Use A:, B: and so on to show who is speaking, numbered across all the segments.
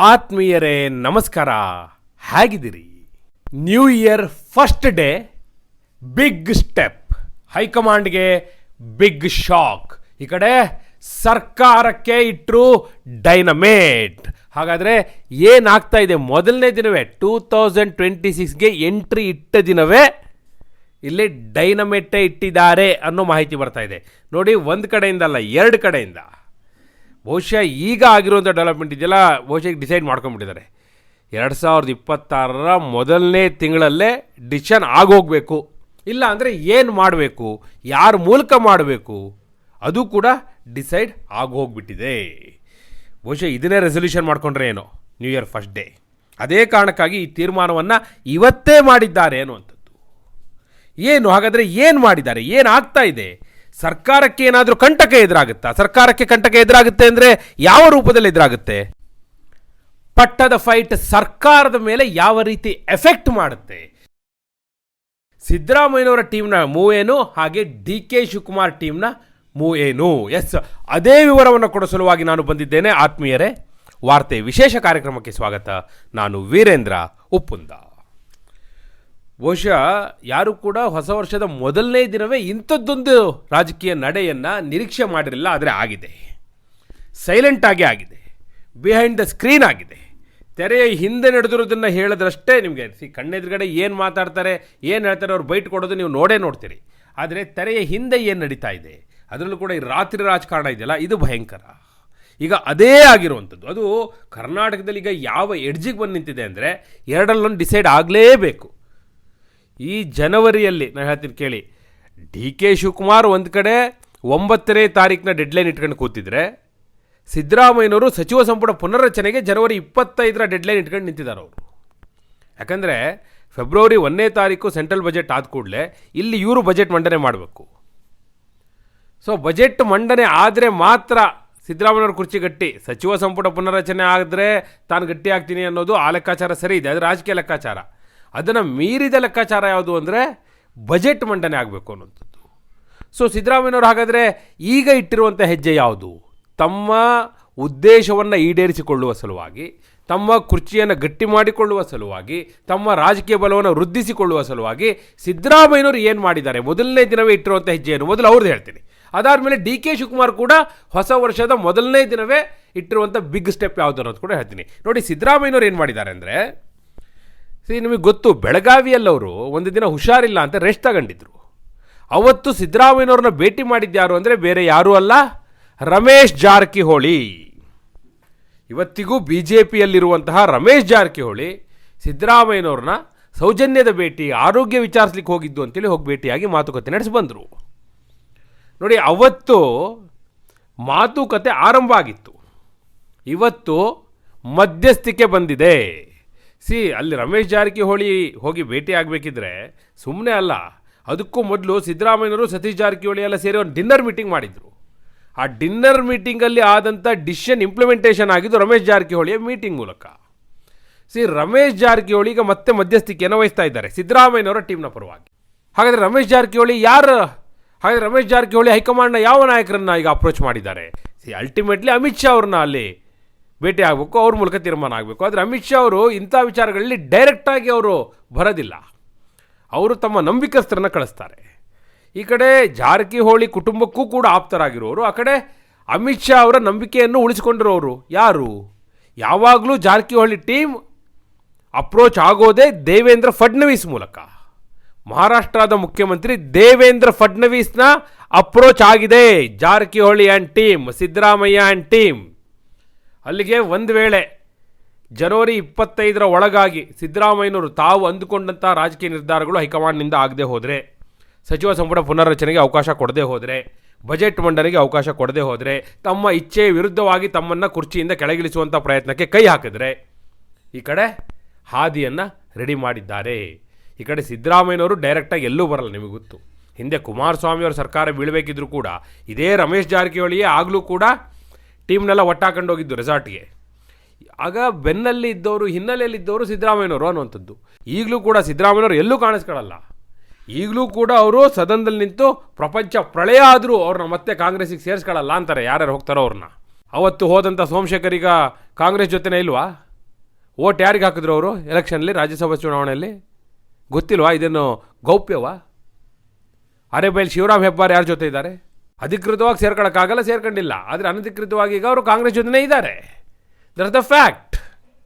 A: ಆತ್ಮೀಯರೇ ನಮಸ್ಕಾರ, ಹೇಗಿದ್ದೀರಿ? New year first day, big step. ಹೈಕಮಾಂಡ್ಗೆ ಬಿಗ್ ಶಾಕ್. ಈ ಕಡೆ ಸರ್ಕಾರಕ್ಕೆ ಇಟ್ಟರು ಡೈನಮೇಟ್. ಹಾಗಾದರೆ ಏನಾಗ್ತಾ ಇದೆ? ಮೊದಲನೇ ದಿನವೇ 2026ಗೆ ಎಂಟ್ರಿ ಇಟ್ಟ ದಿನವೇ ಇಲ್ಲಿ ಡೈನಮೇಟೇ ಇಟ್ಟಿದ್ದಾರೆ ಅನ್ನೋ ಮಾಹಿತಿ ಬರ್ತಾ ಇದೆ. ನೋಡಿ, ಒಂದು ಕಡೆಯಿಂದ ಅಲ್ಲ, ಎರಡು ಕಡೆಯಿಂದ. ಬಹುಶಃ ಈಗ ಆಗಿರುವಂಥ ಡೆವಲಪ್ಮೆಂಟ್ ಇದೆಯಲ್ಲ, ಬಹುಶಃ ಡಿಸೈಡ್ ಮಾಡ್ಕೊಂಡ್ಬಿಟ್ಟಿದ್ದಾರೆ. 2026 ಮೊದಲನೇ ತಿಂಗಳಲ್ಲೇ ಡಿಸಿಷನ್ ಆಗೋಗಬೇಕು. ಇಲ್ಲ ಅಂದರೆ ಏನು ಮಾಡಬೇಕು, ಯಾರ ಮೂಲಕ ಮಾಡಬೇಕು, ಅದು ಕೂಡ ಡಿಸೈಡ್ ಆಗೋಗ್ಬಿಟ್ಟಿದೆ. ಬಹುಶಃ ಇದನ್ನೇ ರೆಸೊಲ್ಯೂಷನ್ ಮಾಡ್ಕೊಂಡ್ರೆ ಏನೋ ನ್ಯೂ ಇಯರ್ ಫಸ್ಟ್ ಡೇ. ಅದೇ ಕಾರಣಕ್ಕಾಗಿ ಈ ತೀರ್ಮಾನವನ್ನು ಇವತ್ತೇ ಮಾಡಿದ್ದಾರೆ ಅನ್ನುವಂಥದ್ದು. ಏನು ಹಾಗಾದರೆ ಏನು ಮಾಡಿದ್ದಾರೆ, ಏನಾಗ್ತಾ ಇದೆ? ಸರ್ಕಾರಕ್ಕೆ ಏನಾದರೂ ಕಂಟಕ ಎದುರಾಗುತ್ತಾ? ಸರ್ಕಾರಕ್ಕೆ ಕಂಟಕ ಎದುರಾಗುತ್ತೆ ಅಂದರೆ ಯಾವ ರೂಪದಲ್ಲಿ ಎದುರಾಗುತ್ತೆ? ಪಟ್ಟದ ಫೈಟ್ ಸರ್ಕಾರದ ಮೇಲೆ ಯಾವ ರೀತಿ ಎಫೆಕ್ಟ್ ಮಾಡುತ್ತೆ? ಸಿದ್ದರಾಮಯ್ಯನವರ ಟೀಮ್ನ ಮೂವ್ ಏನು, ಹಾಗೆ DK ಶಿವಕುಮಾರ್ ಟೀಮ್ನ ಮೂವ್ ಏನು? ಎಸ್, ಅದೇ ವಿವರವನ್ನು ಕೊಡೋ ಸಲುವಾಗಿ ನಾನು ಬಂದಿದ್ದೇನೆ. ಆತ್ಮೀಯರೇ, ವಾರ್ತೆ ವಿಶೇಷ ಕಾರ್ಯಕ್ರಮಕ್ಕೆ ಸ್ವಾಗತ. ನಾನು ವೀರೇಂದ್ರ ಉಪ್ಪುಂದ. ಬಹುಶಃ ಯಾರು ಕೂಡ ಹೊಸ ವರ್ಷದ ಮೊದಲನೇ ದಿನವೇ ಇಂಥದ್ದೊಂದು ರಾಜಕೀಯ ನಡೆಯನ್ನು ನಿರೀಕ್ಷೆ ಮಾಡಿರಲಿಲ್ಲ. ಆದರೆ ಆಗಿದೆ, ಸೈಲೆಂಟಾಗಿ ಆಗಿದೆ, ಬಿಹೈಂಡ್ ದ ಸ್ಕ್ರೀನ್ ಆಗಿದೆ. ತೆರೆಯ ಹಿಂದೆ ನಡೆದಿರೋದನ್ನು ಹೇಳಿದ್ರಷ್ಟೇ ನಿಮಗೆ ಕಣ್ಣೆದುರುಗಡೆ ಏನು ಮಾತಾಡ್ತಾರೆ, ಏನು ಹೇಳ್ತಾರೆ, ಅವ್ರು ಬೈಟ್ ಕೊಡೋದು ನೀವು ನೋಡ್ತೀರಿ. ಆದರೆ ತೆರೆಯ ಹಿಂದೆ ಏನು ನಡೀತಾ ಇದೆ, ಅದರಲ್ಲೂ ಕೂಡ ಈ ರಾತ್ರಿ ರಾಜಕಾರಣ ಇದೆಯಲ್ಲ, ಇದು ಭಯಂಕರ. ಈಗ ಅದೇ ಆಗಿರುವಂಥದ್ದು. ಅದು ಕರ್ನಾಟಕದಲ್ಲಿ ಈಗ ಯಾವ ಎಡ್ಜಿಗೆ ಬಂದು ನಿಂತಿದೆ ಅಂದರೆ, ಎರಡಲ್ಲೊಂದು ಡಿಸೈಡ್ ಆಗಲೇಬೇಕು. ಈ ಜನವರಿಯಲ್ಲಿ ನಾನು ಹೇಳ್ತೀನಿ ಕೇಳಿ, DK ಶಿವಕುಮಾರ್ ಒಂದು ಕಡೆ 9ನೇ ತಾರೀಕಿನ ಡೆಡ್ಲೈನ್ ಇಟ್ಕೊಂಡು ಕೂತಿದ್ರೆ, ಸಿದ್ದರಾಮಯ್ಯನವರು ಸಚಿವ ಸಂಪುಟ ಪುನರ್ರಚನೆಗೆ ಜನವರಿ 25ರ ಡೆಡ್ಲೈನ್ ಇಟ್ಕೊಂಡು ನಿಂತಿದ್ದಾರೆ ಅವರು. ಯಾಕಂದರೆ ಫೆಬ್ರವರಿ 1ನೇ ತಾರೀಕು ಸೆಂಟ್ರಲ್ ಬಜೆಟ್ ಆದ ಕೂಡಲೇ ಇಲ್ಲಿ ಇವರು ಬಜೆಟ್ ಮಂಡನೆ ಮಾಡಬೇಕು. ಸೊ ಬಜೆಟ್ ಮಂಡನೆ ಆದರೆ ಮಾತ್ರ ಸಿದ್ದರಾಮಯ್ಯವ್ರ ಕುರ್ಚಿ ಗಟ್ಟಿ. ಸಚಿವ ಸಂಪುಟ ಪುನರ್ರಚನೆ ಆದರೆ ತಾನು ಗಟ್ಟಿ ಆಗ್ತೀನಿ ಅನ್ನೋದು ಆ ಲೆಕ್ಕಾಚಾರ ಸರಿ ಇದೆ, ಅದು ರಾಜಕೀಯ ಲೆಕ್ಕಾಚಾರ. ಅದನ್ನು ಮೀರಿದ ಲೆಕ್ಕಾಚಾರ ಯಾವುದು ಅಂದರೆ ಬಜೆಟ್ ಮಂಡನೆ ಆಗಬೇಕು ಅನ್ನೋಂಥದ್ದು. ಸೊ ಸಿದ್ದರಾಮಯ್ಯನವರು ಹಾಗಾದರೆ ಈಗ ಇಟ್ಟಿರುವಂಥ ಹೆಜ್ಜೆ ಯಾವುದು? ತಮ್ಮ ಉದ್ದೇಶವನ್ನು ಈಡೇರಿಸಿಕೊಳ್ಳುವ ಸಲುವಾಗಿ, ತಮ್ಮ ಕುರ್ಚಿಯನ್ನು ಗಟ್ಟಿ ಮಾಡಿಕೊಳ್ಳುವ ಸಲುವಾಗಿ, ತಮ್ಮ ರಾಜಕೀಯ ಬಲವನ್ನು ವೃದ್ಧಿಸಿಕೊಳ್ಳುವ ಸಲುವಾಗಿ ಸಿದ್ದರಾಮಯ್ಯನವರು ಏನು ಮಾಡಿದ್ದಾರೆ? ಮೊದಲನೇ ದಿನವೇ ಇಟ್ಟಿರುವಂಥ ಹೆಜ್ಜೆಯನ್ನು ಮೊದಲು ಅವ್ರದ್ದು ಹೇಳ್ತೀನಿ. ಅದಾದಮೇಲೆ DK ಶಿವಕುಮಾರ್ ಕೂಡ ಹೊಸ ವರ್ಷದ ಮೊದಲನೇ ದಿನವೇ ಇಟ್ಟಿರುವಂಥ ಬಿಗ್ ಸ್ಟೆಪ್ ಯಾವುದು ಅನ್ನೋದು ಕೂಡ ಹೇಳ್ತೀನಿ. ನೋಡಿ, ಸಿದ್ದರಾಮಯ್ಯನವರು ಏನು ಮಾಡಿದ್ದಾರೆ ಅಂದರೆ, ನಿಮಗೆ ಗೊತ್ತು, ಬೆಳಗಾವಿಯಲ್ಲವರು ಒಂದು ದಿನ ಹುಷಾರಿಲ್ಲ ಅಂತ ರೆಸ್ಟ್ ತಗೊಂಡಿದ್ರು. ಅವತ್ತು ಸಿದ್ದರಾಮಯ್ಯನವ್ರನ್ನ ಭೇಟಿ ಮಾಡಿದ್ಯಾರು ಅಂದರೆ ಬೇರೆ ಯಾರೂ ಅಲ್ಲ, ರಮೇಶ್ ಜಾರಕಿಹೊಳಿ. ಇವತ್ತಿಗೂ BJPಯಲ್ಲಿರುವಂತಹ ರಮೇಶ್ ಜಾರಕಿಹೊಳಿ ಸಿದ್ದರಾಮಯ್ಯನವ್ರನ್ನ ಸೌಜನ್ಯದ ಭೇಟಿ, ಆರೋಗ್ಯ ವಿಚಾರಿಸ್ಲಿಕ್ಕೆ ಹೋಗಿದ್ದು ಅಂತೇಳಿ ಹೋಗಿ ಭೇಟಿಯಾಗಿ ಮಾತುಕತೆ ನಡೆಸಿ ಬಂದರು. ನೋಡಿ, ಅವತ್ತು ಮಾತುಕತೆ ಆರಂಭ ಆಗಿತ್ತು, ಇವತ್ತು ಮಧ್ಯಸ್ಥಿಕೆ ಬಂದಿದೆ. ಅಲ್ಲಿ ರಮೇಶ್ ಜಾರಕಿಹೊಳಿ ಹೋಗಿ ಭೇಟಿ ಆಗಬೇಕಿದ್ರೆ ಸುಮ್ಮನೆ ಅಲ್ಲ, ಅದಕ್ಕೂ ಮೊದಲು ಸಿದ್ದರಾಮಯ್ಯನವರು ಸತೀಶ್ ಜಾರಕಿಹೊಳಿ ಎಲ್ಲ ಸೇರಿ ಒಂದು ಡಿನ್ನರ್ ಮೀಟಿಂಗ್ ಮಾಡಿದರು. ಆ ಡಿನ್ನರ್ ಮೀಟಿಂಗಲ್ಲಿ ಆದಂಥ ಡಿಸಿಷನ್ ಇಂಪ್ಲಿಮೆಂಟೇಷನ್ ಆಗಿದ್ದು ರಮೇಶ್ ಜಾರಕಿಹೊಳಿಯ ಮೀಟಿಂಗ್ ಮೂಲಕ. ರಮೇಶ್ ಜಾರಕಿಹೊಳಿ ಈಗ ಮತ್ತೆ ಮಧ್ಯಸ್ಥಿಕೆಯನ್ನು ವಹಿಸ್ತಾ ಇದ್ದಾರೆ ಸಿದ್ದರಾಮಯ್ಯನವರ ಟೀಮ್ನ ಪರವಾಗಿ. ಹಾಗಾದರೆ ರಮೇಶ್ ಜಾರಕಿಹೊಳಿ ಯಾರು? ಹಾಗಾದರೆ ರಮೇಶ್ ಜಾರಕಿಹೊಳಿ ಹೈಕಮಾಂಡ್ನ ಯಾವ ನಾಯಕರನ್ನ ಈಗ ಅಪ್ರೋಚ್ ಮಾಡಿದ್ದಾರೆ? ಅಲ್ಟಿಮೇಟ್ಲಿ ಅಮಿತ್ ಶಾ ಅವ್ರನ್ನ ಅಲ್ಲಿ ಭೇಟಿ ಆಗಬೇಕು, ಅವ್ರ ಮೂಲಕ ತೀರ್ಮಾನ ಆಗಬೇಕು. ಆದರೆ ಅಮಿತ್ ಶಾ ಅವರು ಇಂಥ ವಿಚಾರಗಳಲ್ಲಿ ಡೈರೆಕ್ಟಾಗಿ ಅವರು ಬರೋದಿಲ್ಲ, ಅವರು ತಮ್ಮ ನಂಬಿಕಸ್ಥರನ್ನು ಕಳಿಸ್ತಾರೆ. ಈ ಕಡೆ ಜಾರಕಿಹೊಳಿ ಕುಟುಂಬಕ್ಕೂ ಕೂಡ ಆಪ್ತರಾಗಿರೋರು, ಆ ಕಡೆ ಅಮಿತ್ ಶಾ ಅವರ ನಂಬಿಕೆಯನ್ನು ಉಳಿಸಿಕೊಂಡಿರೋರು ಯಾರು? ಯಾವಾಗಲೂ ಜಾರಕಿಹೊಳಿ ಟೀಮ್ ಅಪ್ರೋಚ್ ಆಗೋದೇ ದೇವೇಂದ್ರ ಫಡ್ನವೀಸ್ ಮೂಲಕ. ಮಹಾರಾಷ್ಟ್ರದ ಮುಖ್ಯಮಂತ್ರಿ ದೇವೇಂದ್ರ ಫಡ್ನವೀಸ್ನ ಅಪ್ರೋಚ್ ಆಗಿದೆ Jarkiholi and team, Siddaramaiah and team. ಅಲ್ಲಿಗೆ ಒಂದು ವೇಳೆ ಜನವರಿ 25ರ ಒಳಗಾಗಿ ಸಿದ್ದರಾಮಯ್ಯನವರು ತಾವು ಅಂದುಕೊಂಡಂಥ ರಾಜಕೀಯ ನಿರ್ಧಾರಗಳು ಹೈಕಮಾಂಡ್ನಿಂದ ಆಗದೆ ಹೋದರೆ, ಸಚಿವ ಸಂಪುಟ ಪುನರ್ರಚನೆಗೆ ಅವಕಾಶ ಕೊಡದೆ ಹೋದರೆ, ಬಜೆಟ್ ಮಂಡನೆಗೆ ಅವಕಾಶ ಕೊಡದೆ ಹೋದರೆ, ತಮ್ಮ ಇಚ್ಛೆಯ ವಿರುದ್ಧವಾಗಿ ತಮ್ಮನ್ನು ಕುರ್ಚಿಯಿಂದ ಕೆಳಗಿಳಿಸುವಂಥ ಪ್ರಯತ್ನಕ್ಕೆ ಕೈ ಹಾಕಿದರೆ, ಈ ಕಡೆ ಹಾದಿಯನ್ನು ರೆಡಿ ಮಾಡಿದ್ದಾರೆ. ಈ ಕಡೆ ಸಿದ್ದರಾಮಯ್ಯನವರು ಡೈರೆಕ್ಟಾಗಿ ಎಲ್ಲೂ ಬರಲ್ಲ. ನಿಮಗೆ ಗೊತ್ತು, ಹಿಂದೆ ಕುಮಾರಸ್ವಾಮಿಯವ್ರ ಸರ್ಕಾರ ಬೀಳಬೇಕಿದ್ರು ಕೂಡ ಇದೇ ರಮೇಶ್ ಜಾರಕಿಹೊಳಿಯೇ ಆಗಲೂ ಕೂಡ ಟೀಮ್ನೆಲ್ಲ ಒಟ್ಟಾಕೊಂಡು ಹೋಗಿದ್ದು ರೆಸಾರ್ಟ್ಗೆ. ಆಗ ಬೆನ್ನಲ್ಲಿ ಇದ್ದವರು, ಹಿನ್ನೆಲೆಯಲ್ಲಿದ್ದವರು ಸಿದ್ದರಾಮಯ್ಯನವರು ಅನ್ನುವಂಥದ್ದು. ಈಗಲೂ ಕೂಡ ಸಿದ್ದರಾಮಯ್ಯನವರು ಎಲ್ಲೂ ಕಾಣಿಸ್ಕೊಳ್ಳಲ್ಲ. ಈಗಲೂ ಕೂಡ ಅವರು ಸದನದಲ್ಲಿ ನಿಂತು ಪ್ರಪಂಚ ಪ್ರಳಯ ಆದರೂ ಅವ್ರನ್ನ ಮತ್ತೆ ಕಾಂಗ್ರೆಸ್ಸಿಗೆ ಸೇರಿಸ್ಕೊಳ್ಳಲ್ಲ ಅಂತಾರೆ ಯಾರ್ಯಾರು ಹೋಗ್ತಾರೋ ಅವ್ರನ್ನ. ಅವತ್ತು ಹೋದಂಥ ಸೋಮಶೇಖರ್ ಈಗ ಕಾಂಗ್ರೆಸ್ ಜೊತೆನೇ ಇಲ್ವಾ? ಓಟ್ ಯಾರಿಗೆ ಹಾಕಿದ್ರು ಅವರು ಎಲೆಕ್ಷನಲ್ಲಿ, ರಾಜ್ಯಸಭಾ ಚುನಾವಣೆಯಲ್ಲಿ? ಗೊತ್ತಿಲ್ವಾ? ಇದನ್ನು ಗೌಪ್ಯವಾ? ಅರೆಬೈಲ್ ಶಿವರಾಮ್ ಹೆಬ್ಬಾರ್ ಯಾರ ಜೊತೆ ಇದ್ದಾರೆ? ಅಧಿಕೃತವಾಗಿ ಸೇರ್ಕೊಳ್ಳೋಕ್ಕಾಗಲ್ಲ, ಸೇರ್ಕೊಂಡಿಲ್ಲ. ಆದರೆ ಅನಧಿಕೃತವಾಗಿ ಈಗ ಅವರು ಕಾಂಗ್ರೆಸ್ ಜೊತೆನೇ ಇದ್ದಾರೆ. That's the fact.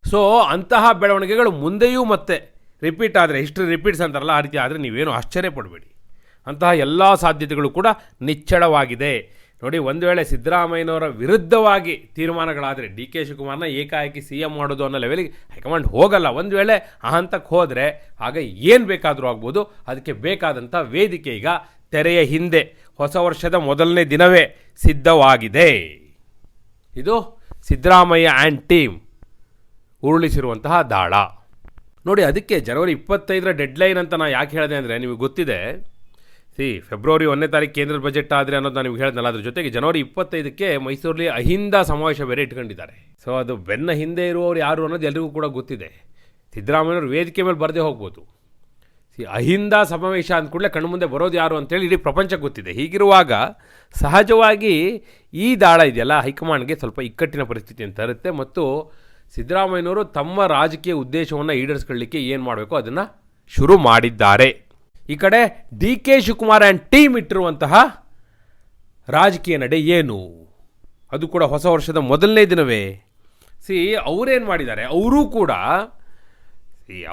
A: ಸೊ ಅಂತಹ ಬೆಳವಣಿಗೆಗಳು ಮುಂದೆಯೂ ಮತ್ತೆ ರಿಪೀಟ್ ಆದರೆ, ಹಿಸ್ಟ್ರಿ ರಿಪೀಟ್ಸ್ ಅಂತಾರಲ್ಲ, ಆ ರೀತಿ ಆದರೆ ನೀವೇನು ಆಶ್ಚರ್ಯ ಪಡಬೇಡಿ. ಅಂತಹ ಎಲ್ಲ ಸಾಧ್ಯತೆಗಳು ಕೂಡ ನಿಚ್ಚಳವಾಗಿದೆ. ನೋಡಿ, ಒಂದು ವೇಳೆ ಸಿದ್ದರಾಮಯ್ಯನವರ ವಿರುದ್ಧವಾಗಿ ತೀರ್ಮಾನಗಳಾದರೆ ಡಿ ಕೆ ಶಿವಕುಮಾರ್ನ ಏಕಾಏಕಿ ಸಿ ಎಂ ಮಾಡೋದು ಅನ್ನೋ ಲೆವೆಲಿಗೆ ಹೈಕಮಾಂಡ್ ಹೋಗಲ್ಲ. ಒಂದು ವೇಳೆ ಆ ಹಂತಕ್ಕೆ ಹೋದರೆ ಆಗ ಏನು ಬೇಕಾದರೂ ಆಗ್ಬೋದು. ಅದಕ್ಕೆ ಬೇಕಾದಂಥ ವೇದಿಕೆ ಈಗ ತೆರೆಯ ಹಿಂದೆ ಹೊಸ ವರ್ಷದ ಮೊದಲನೇ ದಿನವೇ ಸಿದ್ಧವಾಗಿದೆ. ಇದು ಸಿದ್ದರಾಮಯ್ಯ ಆ್ಯಂಡ್ ಟೀಮ್ ಉರುಳಿಸಿರುವಂತಹ ದಾಳ. ನೋಡಿ, ಅದಕ್ಕೆ ಜನವರಿ 25ರ ಡೆಡ್ಲೈನ್ ಅಂತ ನಾನು ಯಾಕೆ ಹೇಳಿದೆ ಅಂದರೆ, ನಿಮಗೆ ಗೊತ್ತಿದೆ, ಫೆಬ್ರವರಿ 1ನೇ ತಾರೀಕು ಕೇಂದ್ರದ ಬಜೆಟ್ ಆದರೆ ಅನ್ನೋದು ನಾನು ನಿಮ್ಗೆ ಹೇಳಿದ್ನಲ್ಲ, ಅದ್ರ ಜೊತೆಗೆ ಜನವರಿ 25ಕ್ಕೆ ಮೈಸೂರಲ್ಲಿ ಅಹಿಂದ ಸಮಾವೇಶ ಬೇರೆ ಇಟ್ಕೊಂಡಿದ್ದಾರೆ. ಸೊ ಅದು ಬೆನ್ನ ಹಿಂದೆ ಇರುವವರು ಯಾರು ಅನ್ನೋದು ಎಲ್ರಿಗೂ ಕೂಡ ಗೊತ್ತಿದೆ. ಸಿದ್ದರಾಮಯ್ಯವ್ರು ವೇದಿಕೆ ಮೇಲೆ ಬರದೇ ಹೋಗ್ಬೋದು. ಅಹಿಂದ ಸಮಾವೇಶ ಅಂದ ಕೂಡಲೇ ಕಣ್ಣು ಮುಂದೆ ಬರೋದು ಯಾರು ಅಂತೇಳಿ ಇಡೀ ಪ್ರಪಂಚಕ್ಕೆ ಗೊತ್ತಿದೆ. ಹೀಗಿರುವಾಗ ಸಹಜವಾಗಿ ಈ ದಾಳ ಇದೆಯಲ್ಲ, ಹೈಕಮಾಂಡ್ಗೆ ಸ್ವಲ್ಪ ಇಕ್ಕಟ್ಟಿನ ಪರಿಸ್ಥಿತಿಯನ್ನು ತರುತ್ತೆ. ಮತ್ತು ಸಿದ್ದರಾಮಯ್ಯನವರು ತಮ್ಮ ರಾಜಕೀಯ ಉದ್ದೇಶವನ್ನು ಈಡೇರಿಸ್ಕೊಳ್ಳಿಕ್ಕೆ ಏನು ಮಾಡಬೇಕು ಅದನ್ನು ಶುರು ಮಾಡಿದ್ದಾರೆ. ಈ ಕಡೆ D K Shivakumar and team ಇಟ್ಟಿರುವಂತಹ ರಾಜಕೀಯ ನಡೆ ಏನು, ಅದು ಕೂಡ ಹೊಸ ವರ್ಷದ ಮೊದಲನೇ ದಿನವೇ. ಅವರೇನು ಮಾಡಿದ್ದಾರೆ, ಅವರೂ ಕೂಡ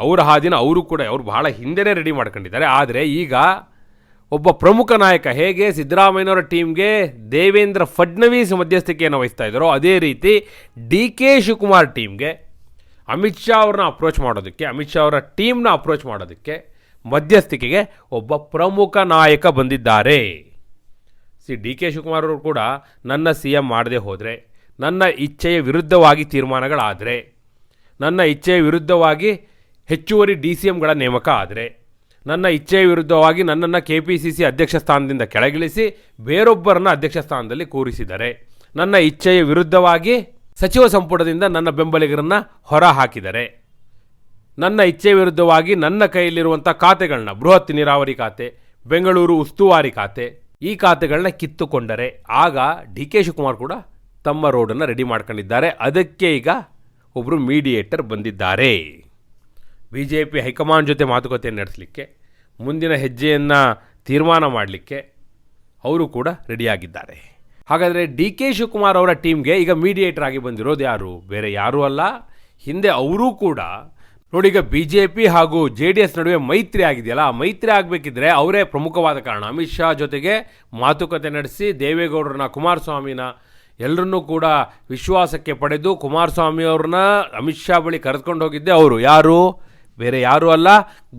A: ಅವರ ಹಾದಿನ ಅವರು ಬಹಳ ಹಿಂದೆನೇ ರೆಡಿ ಮಾಡ್ಕೊಂಡಿದ್ದಾರೆ. ಆದರೆ ಈಗ ಒಬ್ಬ ಪ್ರಮುಖ ನಾಯಕ ಹೇಗೆ ಸಿದ್ದರಾಮಯ್ಯನವರ ಟೀಮ್ಗೆ ದೇವೇಂದ್ರ ಫಡ್ನವೀಸ್ ಮಧ್ಯಸ್ಥಿಕೆಯನ್ನು ವಹಿಸ್ತಾ ಇದ್ದಾರೋ, ಅದೇ ರೀತಿ ಡಿ ಕೆ ಶಿವಕುಮಾರ್ ಟೀಮ್ಗೆ ಅಮಿತ್ ಶಾ ಅವ್ರನ್ನ ಅಪ್ರೋಚ್ ಮಾಡೋದಕ್ಕೆ, ಅಮಿತ್ ಶಾ ಅವರ ಟೀಮ್ನ ಅಪ್ರೋಚ್ ಮಾಡೋದಕ್ಕೆ ಮಧ್ಯಸ್ಥಿಕೆಗೆ ಒಬ್ಬ ಪ್ರಮುಖ ನಾಯಕ ಬಂದಿದ್ದಾರೆ. ಡಿ ಕೆ ಶಿವಕುಮಾರ್ ಅವರು ಕೂಡ ನನ್ನ ಸಿ ಎಂ ಮಾಡದೆ ಹೋದರೆ, ನನ್ನ ಇಚ್ಛೆಯ ವಿರುದ್ಧವಾಗಿ ತೀರ್ಮಾನಗಳಾದರೆ, ನನ್ನ ಇಚ್ಛೆಯ ವಿರುದ್ಧವಾಗಿ ಹೆಚ್ಚುವರಿ ಡಿ ಸಿ ಎಂಗಳ ನೇಮಕ ಆದರೆ, ನನ್ನ ಇಚ್ಛೆಯ ವಿರುದ್ಧವಾಗಿ ನನ್ನನ್ನು KPCC ಅಧ್ಯಕ್ಷ ಸ್ಥಾನದಿಂದ ಕೆಳಗಿಳಿಸಿ ಬೇರೊಬ್ಬರನ್ನ ಅಧ್ಯಕ್ಷ ಸ್ಥಾನದಲ್ಲಿ ಕೂರಿಸಿದರೆ, ನನ್ನ ಇಚ್ಛೆಯ ವಿರುದ್ಧವಾಗಿ ಸಚಿವ ಸಂಪುಟದಿಂದ ನನ್ನ ಬೆಂಬಲಿಗರನ್ನು ಹೊರ ಹಾಕಿದರೆ, ನನ್ನ ಇಚ್ಛೆಯ ವಿರುದ್ಧವಾಗಿ ನನ್ನ ಕೈಯಲ್ಲಿರುವಂಥ ಖಾತೆಗಳನ್ನ, ಬೃಹತ್ ನೀರಾವರಿ ಖಾತೆ, ಬೆಂಗಳೂರು ಉಸ್ತುವಾರಿ ಖಾತೆ, ಈ ಖಾತೆಗಳನ್ನ ಕಿತ್ತುಕೊಂಡರೆ ಆಗ ಡಿ ಕೆ ಶಿವಕುಮಾರ್ ಕೂಡ ತಮ್ಮ ರೋಡನ್ನು ರೆಡಿ ಮಾಡ್ಕೊಂಡಿದ್ದಾರೆ. ಅದಕ್ಕೆ ಈಗ ಒಬ್ಬರು ಮೀಡಿಯೇಟರ್ ಬಂದಿದ್ದಾರೆ. BJP ಹೈಕಮಾಂಡ್ ಜೊತೆ ಮಾತುಕತೆಯನ್ನು ನಡೆಸಲಿಕ್ಕೆ, ಮುಂದಿನ ಹೆಜ್ಜೆಯನ್ನು ತೀರ್ಮಾನ ಮಾಡಲಿಕ್ಕೆ ಅವರು ಕೂಡ ರೆಡಿಯಾಗಿದ್ದಾರೆ. ಹಾಗಾದರೆ ಡಿ ಕೆ ಶಿವಕುಮಾರ್ ಅವರ ಟೀಮ್ಗೆ ಈಗ ಮೀಡಿಯೇಟರ್ ಆಗಿ ಬಂದಿರೋದು ಯಾರು? ಬೇರೆ ಯಾರೂ ಅಲ್ಲ, ಹಿಂದೆ ಅವರೂ ಕೂಡ ನೋಡಿ, ಈಗ BJP ಹಾಗೂ JDS ನಡುವೆ ಮೈತ್ರಿ ಆಗಿದೆಯಲ್ಲ, ಆ ಮೈತ್ರಿ ಆಗಬೇಕಿದ್ರೆ ಅವರೇ ಪ್ರಮುಖವಾದ ಕಾರಣ. ಅಮಿತ್ ಶಾ ಜೊತೆಗೆ ಮಾತುಕತೆ ನಡೆಸಿ ದೇವೇಗೌಡರನ್ನ, ಕುಮಾರಸ್ವಾಮಿನ ಎಲ್ಲರನ್ನೂ ಕೂಡ ವಿಶ್ವಾಸಕ್ಕೆ ಪಡೆದು ಕುಮಾರಸ್ವಾಮಿ ಅವ್ರನ್ನ ಅಮಿತ್ ಶಾ ಬಳಿ ಕರೆದುಕೊಂಡು ಹೋಗಿದ್ದೆ ಅವರು. ಯಾರು? ಬೇರೆ ಯಾರೂ ಅಲ್ಲ,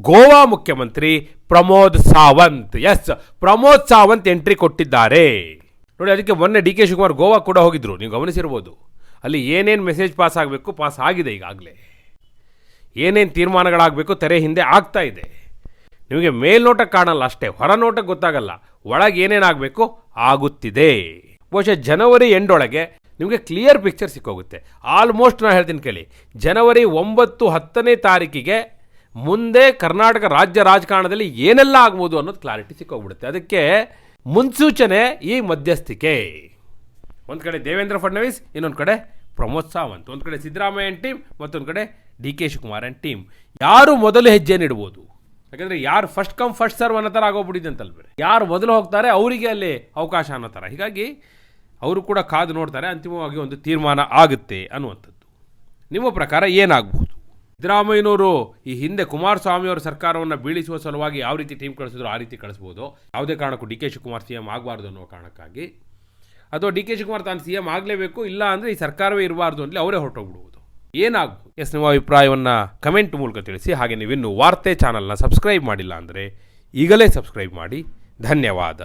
A: ಗೋವಾ ಮುಖ್ಯಮಂತ್ರಿ ಪ್ರಮೋದ್ ಸಾವಂತ್. ಎಸ್, ಪ್ರಮೋದ್ ಸಾವಂತ್ ಎಂಟ್ರಿ ಕೊಟ್ಟಿದ್ದಾರೆ. ನೋಡಿ, ಅದಕ್ಕೆ ಮೊನ್ನೆ ಡಿ ಕೆ ಶಿವಕುಮಾರ್ ಗೋವಾ ಕೂಡ ಹೋಗಿದ್ರು, ನೀವು ಗಮನಿಸಿರ್ಬೋದು. ಅಲ್ಲಿ ಏನೇನು ಮೆಸೇಜ್ ಪಾಸ್ ಆಗಬೇಕು, ಪಾಸ್ ಆಗಿದೆ. ಈಗಾಗಲೇ ಏನೇನು ತೀರ್ಮಾನಗಳಾಗಬೇಕು ತೆರೆ ಹಿಂದೆ ಆಗ್ತಾ ಇದೆ. ನಿಮಗೆ ಮೇಲ್ನೋಟಕ್ಕೆ ಕಾಣಲ್ಲ ಅಷ್ಟೇ, ಹೊರನೋಟಕ್ಕೆ ಗೊತ್ತಾಗಲ್ಲ, ಒಳಗೆ ಏನೇನಾಗಬೇಕು ಆಗುತ್ತಿದೆ. ಬಹುಶಃ ಜನವರಿ ಎಂಡೊಳಗೆ ನಿಮಗೆ ಕ್ಲಿಯರ್ ಪಿಕ್ಚರ್ ಸಿಕ್ಕೋಗುತ್ತೆ. ಆಲ್ಮೋಸ್ಟ್ ನಾನು ಹೇಳ್ತೀನಿ ಕೇಳಿ, ಜನವರಿ 9-10ನೇ ತಾರೀಕಿಗೆ ಮುಂದೆ ಕರ್ನಾಟಕ ರಾಜ್ಯ ರಾಜಕಾರಣದಲ್ಲಿ ಏನೆಲ್ಲ ಆಗ್ಬೋದು ಅನ್ನೋದು ಕ್ಲಾರಿಟಿ ಸಿಕ್ಕೋಗ್ಬಿಡುತ್ತೆ. ಅದಕ್ಕೆ ಮುನ್ಸೂಚನೆ ಈ ಮಧ್ಯಸ್ಥಿಕೆ. ಒಂದು ಕಡೆ ದೇವೇಂದ್ರ ಫಡ್ನವೀಸ್, ಇನ್ನೊಂದು ಕಡೆ ಪ್ರಮೋದ್ ಸಾವಂತ್, ಒಂದು ಕಡೆ ಸಿದ್ದರಾಮಯ್ಯ ಟೀಮ್, ಮತ್ತೊಂದು ಕಡೆ D K Shivakumar and team. ಯಾರು ಮೊದಲು ಹೆಜ್ಜೆ ನೀಡ್ಬೋದು? ಯಾಕಂದರೆ ಯಾರು ಫಸ್ಟ್ ಕಮ್ ಫಸ್ಟ್ ಸರ್ವ್ ಅನ್ನೋ ಥರ ಆಗೋಗ್ಬಿಟ್ಟಿದೆ ಅಂತಲ್ಬೇರೆ, ಯಾರು ಮೊದಲು ಹೋಗ್ತಾರೆ ಅವರಿಗೆ ಅಲ್ಲಿ ಅವಕಾಶ ಅನ್ನೋ ಥರ. ಹೀಗಾಗಿ ಅವರು ಕೂಡ ಕಾದು ನೋಡ್ತಾರೆ, ಅಂತಿಮವಾಗಿ ಒಂದು ತೀರ್ಮಾನ ಆಗುತ್ತೆ ಅನ್ನುವಂಥದ್ದು. ನಿಮ್ಮ ಪ್ರಕಾರ ಏನಾಗಬಹುದು? ಸಿದ್ದರಾಮಯ್ಯನವರು ಈ ಹಿಂದೆ ಕುಮಾರಸ್ವಾಮಿಯವರ ಸರ್ಕಾರವನ್ನು ಬೀಳಿಸುವ ಸಲುವಾಗಿ ಯಾವ ರೀತಿ ಟೀಮ್ ಕಳಿಸಿದ್ರು ಆ ರೀತಿ ಕಳಿಸ್ಬೋದು. ಯಾವುದೇ ಕಾರಣಕ್ಕೂ D K Shivakumar C M ಆಗಬಾರ್ದು ಅನ್ನೋ ಕಾರಣಕ್ಕಾಗಿ, ಅಥವಾ ಡಿ ಕೆ ಶಿವಕುಮಾರ್ ತಾನು ಸಿ ಎಂ ಆಗಲೇಬೇಕು, ಇಲ್ಲ ಅಂದರೆ ಈ ಸರ್ಕಾರವೇ ಇರಬಾರ್ದು ಅಂತಲೇ ಅವರೇ ಹೊರಟೋಗ್ಬಿಡ್ಬೋದು. ಏನಾಗ್ಬೋದು? ಎಸ್, ನಿಮ್ಮ ಅಭಿಪ್ರಾಯವನ್ನು ಕಮೆಂಟ್ ಮೂಲಕ ತಿಳಿಸಿ. ಹಾಗೆ ನೀವಿನ್ನೂ ವಾರ್ತೆ ಚಾನಲ್ನ ಸಬ್ಸ್ಕ್ರೈಬ್ ಮಾಡಿಲ್ಲ ಅಂದರೆ ಈಗಲೇ ಸಬ್ಸ್ಕ್ರೈಬ್ ಮಾಡಿ. ಧನ್ಯವಾದ.